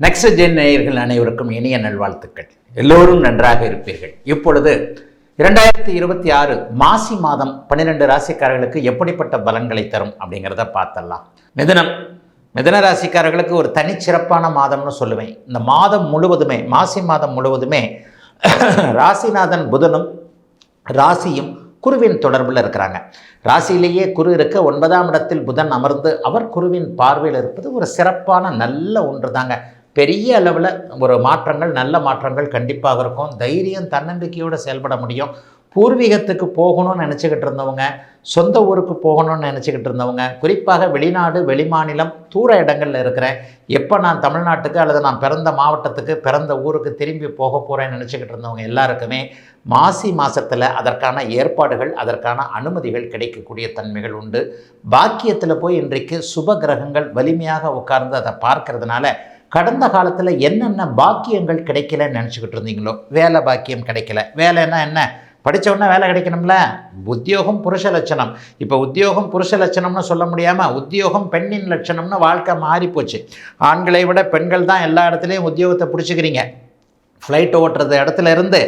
Next gen நேயர்கள் அனைவருக்கும் இனிய நல்வாழ்த்துக்கள். எல்லோரும் நன்றாக இருப்பீர்கள். இப்பொழுது 2026 மாசி மாதம் 12 ராசிக்காரர்களுக்கு எப்படிப்பட்ட பலன்களை தரும் அப்படிங்கிறத பார்த்தலாம். மிதுன ராசிக்காரர்களுக்கு ஒரு தனிச்சிறப்பான மாதம்னு சொல்லுவேன். இந்த மாதம் முழுவதுமே, மாசி மாதம் முழுவதுமே ராசிநாதன் புதனும் ராசியும் குருவின் தொடர்பில் இருக்கிறாங்க. ராசியிலேயே குரு இருக்க 9ஆம் இடத்தில் புதன் அமர்ந்து அவர் குருவின் பார்வையில் இருப்பது ஒரு சிறப்பான நல்ல ஒன்று தாங்க. பெரிய அளவில் ஒரு மாற்றங்கள், நல்ல மாற்றங்கள் கண்டிப்பாக இருக்கும். தைரியம், தன்னம்பிக்கையோடு செயல்பட முடியும். பூர்வீகத்துக்கு போகணும்னு நினச்சிக்கிட்டு இருந்தவங்க, சொந்த ஊருக்கு போகணும்னு நினச்சிக்கிட்டு இருந்தவங்க, குறிப்பாக வெளிநாடு, வெளிமாநிலம், தூர இடங்களில் இருக்கிறேன், எப்போ நான் தமிழ்நாட்டுக்கு அல்லது நான் பிறந்த மாவட்டத்துக்கு, பிறந்த ஊருக்கு திரும்பி போக போகிறேன்னு நினச்சிக்கிட்டு இருந்தவங்க எல்லாருக்குமே மாசி மாதத்தில் அதற்கான ஏற்பாடுகள், அதற்கான அனுமதிகள் கிடைக்கக்கூடிய தன்மைகள் உண்டு. பாக்கியத்தில் போய் இன்றைக்கு சுப கிரகங்கள் வலிமையாக உட்கார்ந்து அதை பார்க்கறதுனால கடந்த காலத்தில் என்னென்ன பாக்கியங்கள் கிடைக்கலன்னு நினச்சிக்கிட்டு இருந்தீங்களோ, வேலை பாக்கியம் கிடைக்கல, வேலைன்னா என்ன, படித்தவொடனே வேலை கிடைக்கணும்ல, உத்தியோகம் புருஷ லட்சணம். இப்போ உத்தியோகம் புருஷ லட்சணம்னு சொல்ல முடியாமல் உத்தியோகம் பெண்ணின் லட்சணம்னு வாழ்க்கை மாறிப்போச்சு. ஆண்களை விட பெண்கள் தான் எல்லா இடத்துலையும் உத்தியோகத்தை பிடிச்சிக்கிறீங்க. ஃப்ளைட் ஓட்டுறது இடத்துல இருந்து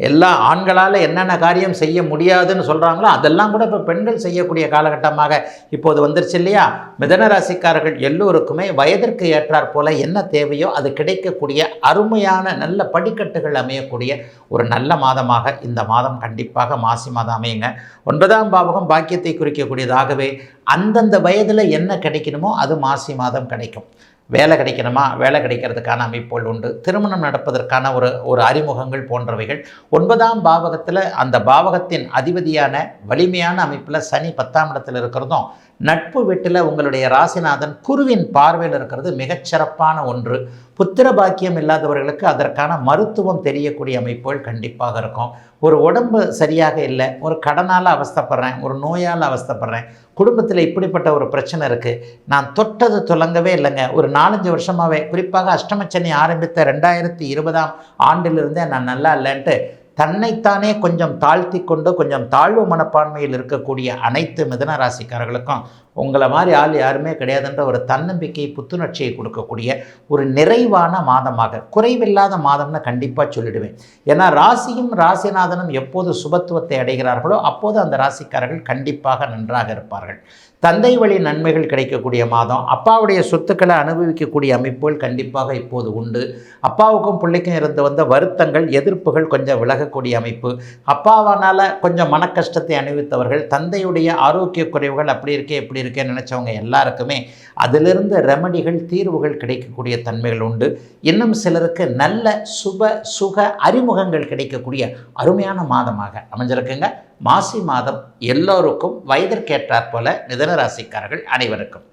எல்லா ஆண்களால் என்னென்ன காரியம் செய்ய முடியாதுன்னு சொல்கிறாங்களோ அதெல்லாம் கூட இப்போ பெண்கள் செய்யக்கூடிய காலகட்டமாக இப்போது வந்துருச்சு இல்லையா? மிதுன ராசிக்காரர்கள் எல்லோருக்குமே வயதிற்கு ஏற்றாற் போல என்ன தேவையோ அது கிடைக்கக்கூடிய அருமையான நல்ல படிக்கட்டுகள் அமையக்கூடிய ஒரு நல்ல மாதமாக இந்த மாதம் கண்டிப்பாக மாசி மாதம் அமையுங்க. 9ஆம் பாவகம் பாக்கியத்தை குறிக்கக்கூடியதாகவே அந்தந்த வயதில் என்ன கிடைக்கணுமோ அது மாசி மாதம் கிடைக்கும். வேலை கிடைக்கணுமா, வேலை கிடைக்கிறதுக்கான அமைப்புகள் உண்டு. திருமணம் நடப்பதற்கான ஒரு அறிமுகங்கள் போன்றவைகள் 9ஆம் பாவகத்தில், அந்த பாவகத்தின் அதிபதியான வலிமையான அமைப்பில் சனி 10ஆம் இடத்தில் இருக்கிறதும், நட்பு வீட்டில் உங்களுடைய ராசிநாதன் குருவின் பார்வையில் இருக்கிறது மிகச்சிறப்பான ஒன்று. புத்திர பாக்கியம் இல்லாதவர்களுக்கு அதற்கான மருத்துவம் தெரியக்கூடிய அமைப்புகள் கண்டிப்பாக இருக்கும். ஒரு உடம்பு சரியாக இல்லை, ஒரு கடனால் அவஸ்தைப்படுறேன், ஒரு நோயால் அவஸ்தைப்படுறேன், குடும்பத்தில் இப்படிப்பட்ட ஒரு பிரச்சனை இருக்குது, நான் தொட்டது துலங்கவே இல்லைங்க, ஒரு 4-5 வருஷமாகவே, குறிப்பாக அஷ்டமச்சனி ஆரம்பித்த 2020ஆம் ஆண்டிலிருந்தே நான் நல்லா இல்லைன்ட்டு தன்னைத்தானே கொஞ்சம் தாழ்த்தி கொண்டு கொஞ்சம் தாழ்வு மனப்பான்மையில் இருக்கக்கூடிய அனைத்து மிதுன ராசிக்காரர்களுக்கும் உங்களை மாதிரி ஆள் யாருமே கிடையாதுன்ற ஒரு தன்னம்பிக்கை, புத்துணர்ச்சியை கொடுக்கக்கூடிய ஒரு நிறைவான மாதமாக, குறைவில்லாத மாதம்னு கண்டிப்பாக சொல்லிடுவேன். ஏன்னா ராசியும் ராசிநாதனும் எப்போது சுபத்துவத்தை அடைகிறார்களோ அப்போது அந்த ராசிக்காரர்கள் கண்டிப்பாக நன்றாக இருப்பார்கள். தந்தை வழி நன்மைகள் கிடைக்கக்கூடிய மாதம். அப்பாவுடைய சொத்துக்களை அனுபவிக்கக்கூடிய அமைப்புகள் கண்டிப்பாக இப்போது உண்டு. அப்பாவுக்கும் பிள்ளைக்கும் இருந்து வந்த வருத்தங்கள், எதிர்ப்புகள் கொஞ்சம் விலகக்கூடிய அமைப்பு. அப்பாவானால் கொஞ்சம் மன கஷ்டத்தை அனுபவித்தவர்கள், தந்தையுடைய ஆரோக்கிய குறைவுகள் அப்படி இருக்கே இப்படி இருக்கேன்னு நினச்சவங்க எல்லாருக்குமே அதிலிருந்து ரெமடிகள், தீர்வுகள் கிடைக்கக்கூடிய தன்மைகள் உண்டு. இன்னும் சிலருக்கு நல்ல சுக அறிமுகங்கள் கிடைக்கக்கூடிய அருமையான மாதமாக அமைஞ்சிருக்குங்க மாசி மாதம். எல்லோருக்கும் வயதிற்கேற்றாற் போல மிதுன ராசிக்காரர்கள் அனைவருக்கும்